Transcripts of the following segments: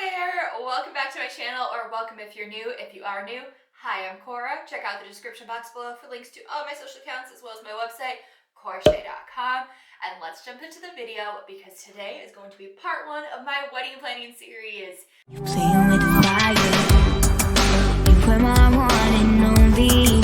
there! Welcome back to my channel, or welcome if you're new. If you are new, hi, I'm Cora. Check out the description box below for links to all my social accounts as well as my website, corashay.com. And let's jump into the video because today is going to be part one of my wedding planning series. You're playing with fire. You put my one and only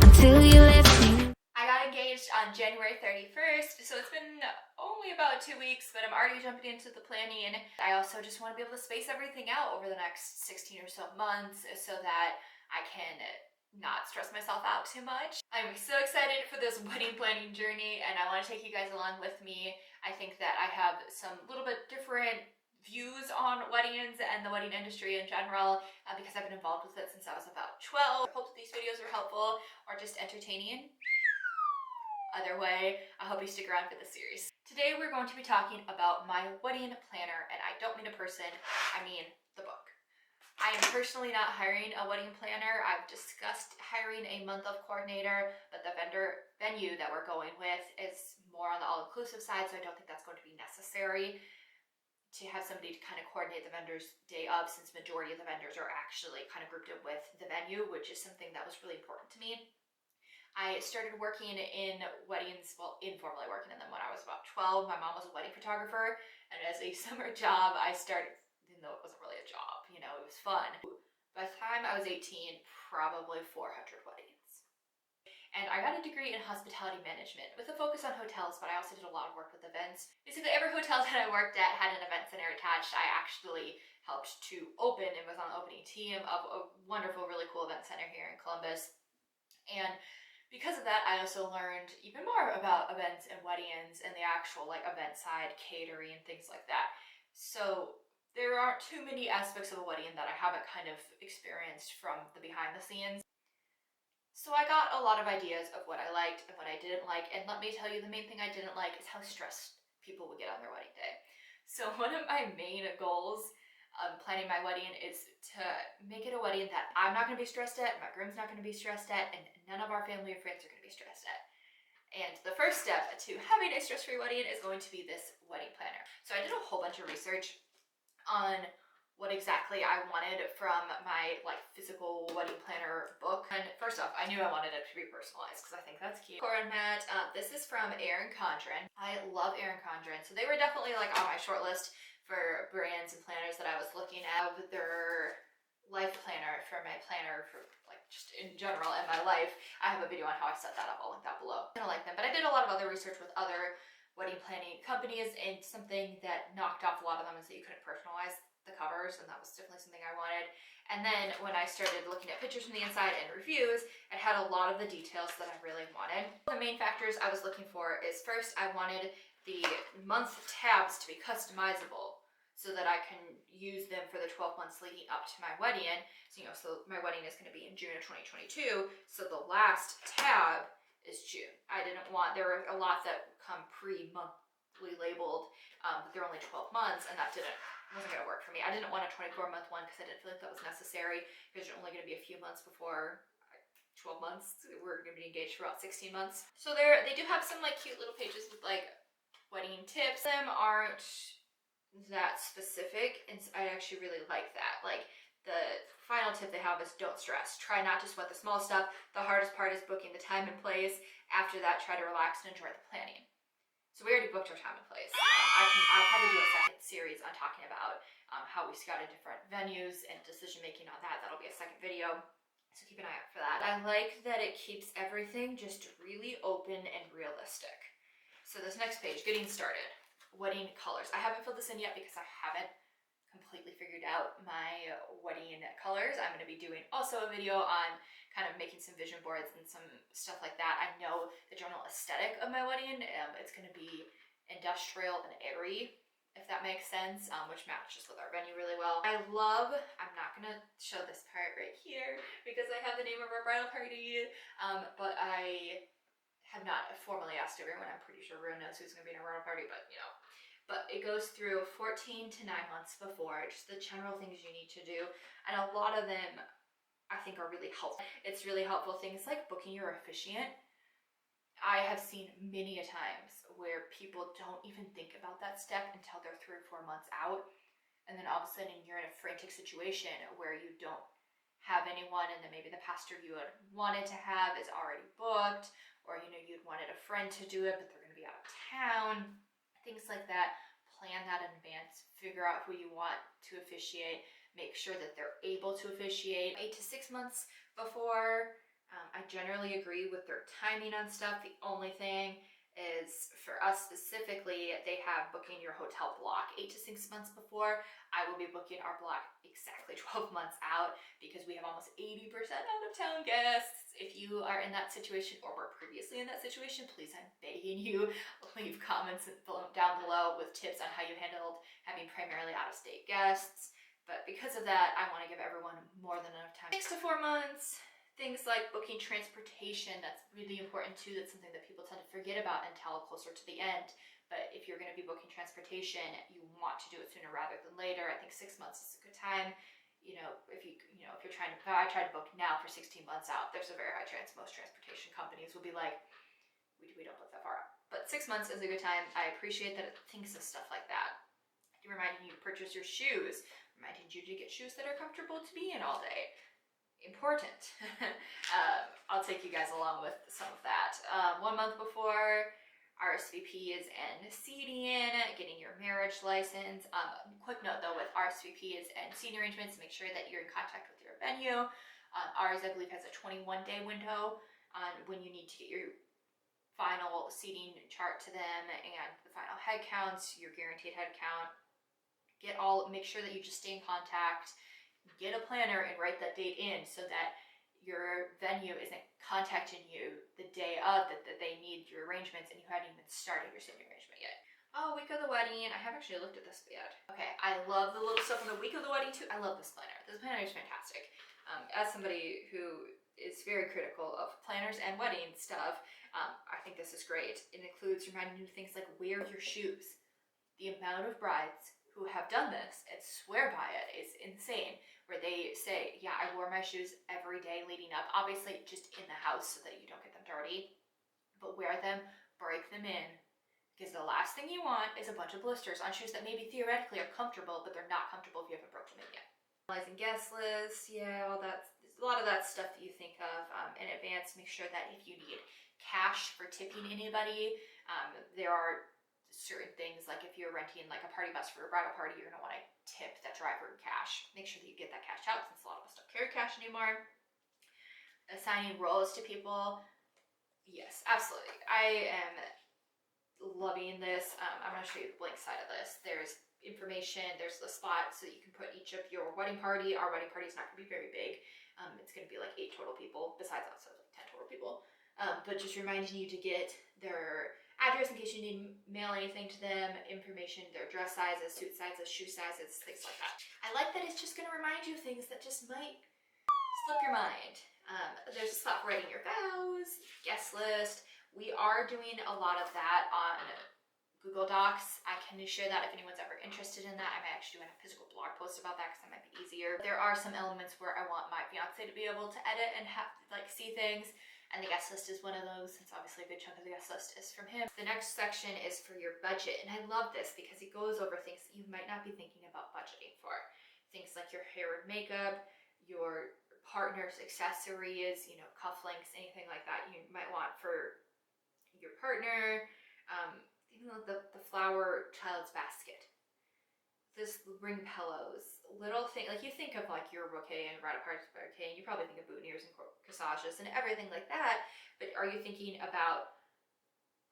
until you left me. I got engaged on January 31st, so it's been only about 2 weeks, but I'm already jumping into the planning. I also just want to be able to space everything out over the next 16 or so months so that I can not stress myself out too much. I'm so excited for this wedding planning journey, and I want to take you guys along with me. I think that I have some little bit different views on weddings and the wedding industry in general because I've been involved with it since I was about 12. I hope that these videos are helpful or just entertaining. Either way, I hope you stick around for this series. Today we're going to be talking about my wedding planner, and I don't mean a person, I mean the book. I am personally not hiring a wedding planner. I've discussed hiring a month of coordinator, but the venue that we're going with is more on the all-inclusive side, so I don't think that's going to be necessary to have somebody to kind of coordinate the vendor's day of, since majority of the vendors are actually kind of grouped in with the venue, which is something that was really important to me. I started working in weddings, well, informally working in them when I was about 12. My mom was a wedding photographer, and as a summer job, I started, even though it wasn't really a job, you know, it was fun. By the time I was 18, probably 400 weddings. And I got a degree in hospitality management with a focus on hotels, but I also did a lot of work with events. Basically, every hotel that I worked at had an event center attached. I actually helped to open and was on the opening team of a wonderful, really cool event center here in Columbus. And because of that, I also learned even more about events and weddings and the actual event side, catering, and things like that. So there aren't too many aspects of a wedding that I haven't kind of experienced from the behind the scenes. So I got a lot of ideas of what I liked and what I didn't like, and let me tell you, the main thing I didn't like is how stressed people would get on their wedding day. So one of my main goals planning my wedding is to make it a wedding that I'm not going to be stressed at, my groom's not going to be stressed at, and none of our family or friends are going to be stressed at. And the first step to having a stress-free wedding is going to be this wedding planner. So I did a whole bunch of research on what exactly I wanted from my physical wedding planner book. And first off, I knew I wanted it to be personalized because I think that's cute. Cora and Matt, this is from Erin Condren. I love Erin Condren, so they were definitely on my short list for brands and planners that I was looking at. With their life planner for my planner for just in general in my life, I have a video on how I set that up. I'll link that below. I don't like them, but I did a lot of other research with other wedding planning companies, and something that knocked off a lot of them is that you couldn't personalize the covers, and that was definitely something I wanted. And then when I started looking at pictures from the inside and reviews, it had a lot of the details that I really wanted. The main factors I was looking for is, first, I wanted the month tabs to be customizable so that I can use them for the 12 months leading up to my wedding. So my wedding is going to be in June of 2022, so the last tab is June. I didn't want, there were a lot that come pre-monthly labeled, but they're only 12 months, and that wasn't going to work for me. I didn't want a 24-month one because I didn't feel like that was necessary, because you're only going to be a few months before 12 months. We're going to be engaged for about 16 months. So they do have some cute little pages with wedding tips. Them aren't that specific, and I actually really like that. The final tip they have is don't stress. Try not to sweat the small stuff. The hardest part is booking the time and place. After that, try to relax and enjoy the planning. So we already booked our time and place. I'll probably do a second series on talking about how we scouted different venues and decision making on that. That'll be a second video, so keep an eye out for that. I like that it keeps everything just really open and realistic. So this next page, getting started. Wedding colors. I haven't filled this in yet because I haven't completely figured out my wedding colors. I'm going to be doing also a video on kind of making some vision boards and some stuff like that. I know the general aesthetic of my wedding. It's going to be industrial and airy, if that makes sense, which matches with our venue really well. I'm not going to show this part right here because I have the name of our bridal party, but I have not formally asked everyone. I'm pretty sure everyone knows who's going to be in our bridal party, but but it goes through 14 to 9 months before, just the general things you need to do, and a lot of them I think are really helpful. It's really helpful things like booking your officiant. I have seen many a times where people don't even think about that step until they're 3 or 4 months out. and then all of a sudden you're in a frantic situation where you don't have anyone, and then maybe the pastor you had wanted to have is already booked, or you'd wanted a friend to do it but they're going to be out of town, things like that. Plan that in advance, figure out who you want to officiate, make sure that they're able to officiate 8 to 6 months before. I generally agree with their timing on stuff. The only thing is, for us specifically, they have booking your hotel block 8 to 6 months before. I will be booking our block exactly 12 months out because we have almost 80% out of town guests. If you are in that situation or were previously in that situation, please, I'm begging you, leave comments down below with tips on how you handled having primarily out of state guests. But because of that, I want to give everyone more than enough time. 6 to 4 months. Things like booking transportation, that's really important too. That's something that people tend to forget about until closer to the end. But if you're going to be booking transportation, you want to do it sooner rather than later. I think 6 months is a good time. If you're trying to, I try to book now for 16 months out. There's a very high chance most transportation companies will be like, we don't book that far out. But 6 months is a good time. I appreciate that it thinks of stuff like that. Reminding you to purchase your shoes, reminding you to get shoes that are comfortable to be in all day. Important. I'll take you guys along with some of that. 1 month before, RSVPs and seating, getting your marriage license. Quick note though, with RSVPs and seating arrangements, make sure that you're in contact with your venue. Ours, I believe, has a 21-day window on when you need to get your final seating chart to them and the final head counts, your guaranteed head count. Make sure that you just stay in contact. Get a planner and write that date in so that your venue isn't contacting you the day of that they need your arrangements and you haven't even started your seating arrangement yet. Oh, week of the wedding. I haven't actually looked at this yet. Okay, I love the little stuff on the week of the wedding too. I love this planner. This planner is fantastic. As somebody who is very critical of planners and wedding stuff, I think this is great. It includes reminding you things like wear your shoes. The amount of brides who have done this and swear by it is insane, where they say, yeah, I wore my shoes every day leading up, obviously just in the house so that you don't get them dirty, but wear them, break them in, because the last thing you want is a bunch of blisters on shoes that maybe theoretically are comfortable, but they're not comfortable if you haven't broken them in yet. Personalizing guest lists, yeah, all that, a lot of that stuff that you think of in advance. Make sure that if you need cash for tipping anybody, there are certain things, like if you're renting like a party bus for a bridal party, you're going to want to tip that driver in cash. Make sure that you get that cash out, since a lot of us don't carry cash anymore. Assigning roles to people, yes, absolutely. I am loving this. I'm going to show you the blank side of this. There's information, there's the spot so that you can put each of your wedding party. Our wedding party is not going to be very big. It's going to be like 8 total people, besides us, so like 10 total people. But just reminding you to get their address in case you need to mail anything to them, information, their dress sizes, suit sizes, shoe sizes, things like that. I like that it's just going to remind you of things that just might slip your mind. There's a spot for writing your vows, guest list. We are doing a lot of that on Google Docs. I can share that if anyone's ever interested in that. I might actually do a physical blog post about that because that might be easier. There are some elements where I want my fiance to be able to edit and see things. And the guest list is one of those, since obviously a good chunk of the guest list is from him. The next section is for your budget, and I love this because it goes over things that you might not be thinking about budgeting for. Things like your hair and makeup, your partner's accessories, cufflinks, anything like that you might want for your partner. Even the flower child's basket. This ring pillows, little thing, like you think of like your bouquet and bridal party bouquet, and you probably think of boutonnieres and corsages and everything like that, but are you thinking about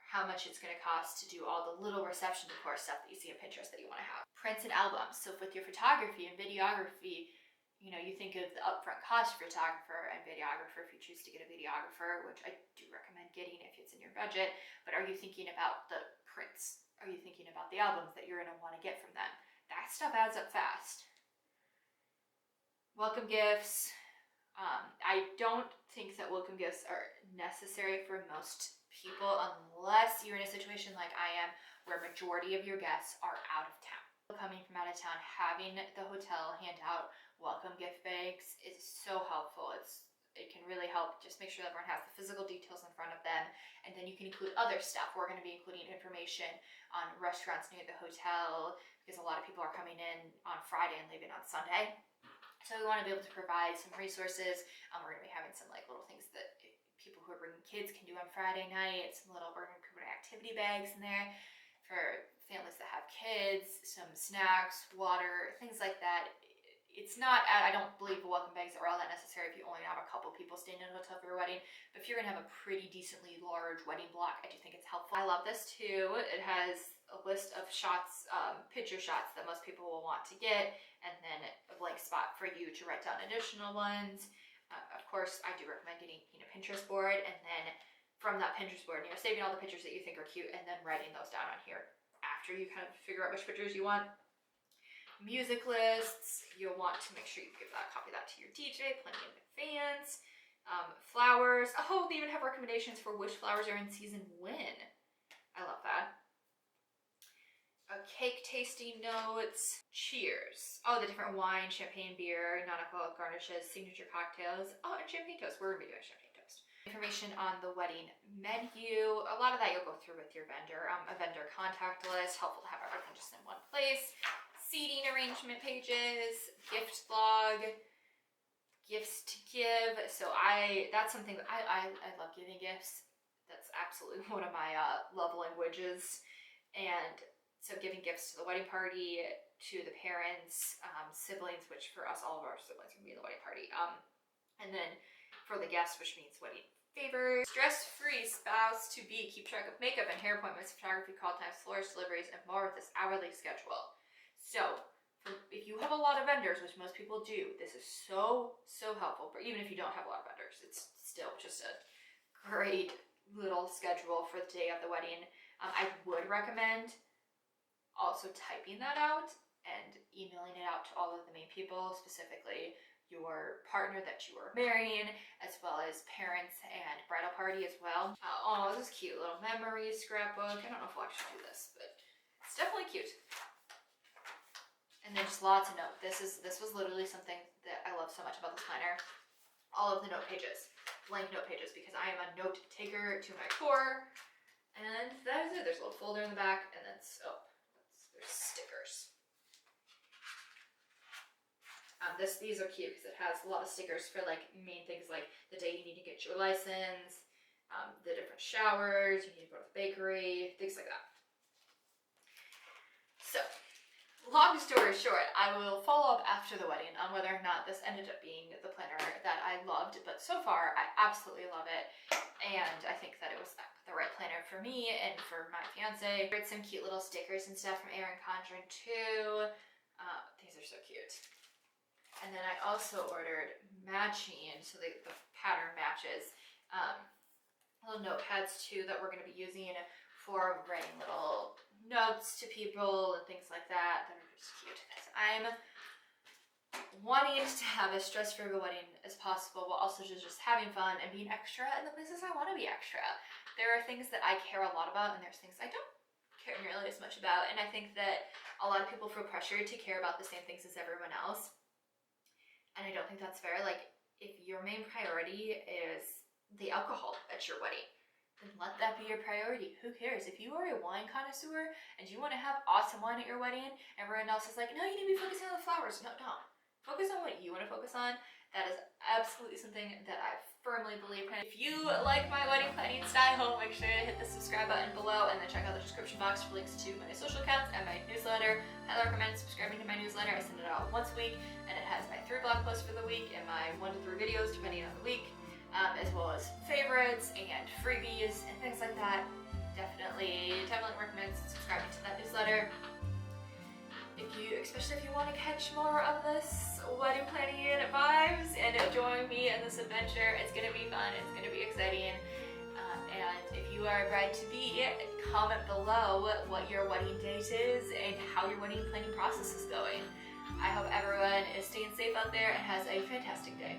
how much it's going to cost to do all the little reception decor stuff that you see on Pinterest that you want to have? Prints and albums. So with your photography and videography, you think of the upfront cost for photographer and videographer if you choose to get a videographer, which I do recommend getting if it's in your budget, but are you thinking about the prints? Are you thinking about the albums that you're going to want to get from them? That stuff adds up fast. Welcome gifts. I don't think that welcome gifts are necessary for most people unless you're in a situation like I am where majority of your guests are out of town. Coming from out of town, having the hotel hand out welcome gift bags is so helpful. It's it can really help just make sure that everyone has the physical details in front of them. And then you can include other stuff. We're going to be including information on restaurants near the hotel because a lot of people are coming in on Friday and leaving on Sunday. So we want to be able to provide some resources. We're going to be having some like little things that people who are bringing kids can do on Friday night. We're going to put activity bags in there for families that have kids, some snacks, water, things like that. It's not, I don't believe welcome bags are all that necessary if you only have a couple people staying in a hotel for your wedding, but if you're gonna have a pretty decently large wedding block, I do think it's helpful. I love this too. It has a list of shots, picture shots that most people will want to get, and then a blank spot for you to write down additional ones. Of course, I do recommend getting a Pinterest board, and then from that Pinterest board, saving all the pictures that you think are cute, and then writing those down on here after you kind of figure out which pictures you want. Music lists, you'll want to make sure you copy that to your DJ plenty in advance. Flowers, oh, they even have recommendations for which flowers are in season when. I love that. Cake tasting notes, cheers. Oh, the different wine, champagne, beer, non-alcoholic garnishes, signature cocktails. Oh, and champagne toast. We're gonna be doing champagne toast. Information on the wedding menu. A lot of that you'll go through with your vendor. A vendor contact list, helpful to have everything just in one place. Seating arrangement pages, gift log, gifts to give. So that's something that I love giving gifts. That's absolutely one of my love languages. And so giving gifts to the wedding party, to the parents, siblings, which for us, all of our siblings can be in the wedding party. And then for the guests, which means wedding favors. Stress-free spouse-to-be. Keep track of makeup and hair appointments, photography, call times, florist deliveries, and more with this hourly schedule. So if you have a lot of vendors, which most people do, this is so helpful. But even if you don't have a lot of vendors, it's still just a great little schedule for the day of the wedding. I would recommend also typing that out and emailing it out to all of the main people, specifically your partner that you are marrying, as well as parents and bridal party as well. Oh, this is cute. Little memory scrapbook. I don't know if we'll actually do this, but it's definitely cute. And then just lots of notes. This was literally something that I love so much about this planner. All of the note pages, blank note pages, because I am a note taker to my core. And that is it. There's a little folder in the back, and then there's stickers. These are cute because it has a lot of stickers for like main things like the day you need to get your license, the different showers, you need to go to the bakery, things like that. So, long story short, I will follow up after the wedding on whether or not this ended up being the planner that I loved, but so far I absolutely love it, and I think that it was the right planner for me and for my fiance. I ordered some cute little stickers and stuff from Erin Condren too. These are so cute. And then I also ordered matching, so the pattern matches, little notepads too that we're going to be using for writing little notes to people and things like that are just cute. I'm wanting to have as stress-free a wedding as possible while also just having fun and being extra in the places I want to be extra. There are things that I care a lot about, and there's things I don't care nearly as much about, and I think that a lot of people feel pressured to care about the same things as everyone else, and I don't think that's fair. Like, if your main priority is the alcohol at your wedding, then let that be your priority. Who cares? If you are a wine connoisseur and you want to have awesome wine at your wedding, everyone else is like, no, you need to be focusing on the flowers. No, don't. Focus on what you want to focus on. That is absolutely something that I firmly believe in. If you like my wedding planning style, make sure to hit the subscribe button below and then check out the description box for links to my social accounts and my newsletter. I recommend subscribing to my newsletter. I send it out once a week, and it has my 3 blog posts for the week and my 1 to 3 videos depending on the week. As well as favorites and freebies and things like that. Definitely recommend subscribing to that newsletter. Especially if you want to catch more of this wedding planning vibes and join me in this adventure. It's going to be fun. It's going to be exciting. And if you are a bride-to-be, comment below what your wedding date is and how your wedding planning process is going. I hope everyone is staying safe out there and has a fantastic day.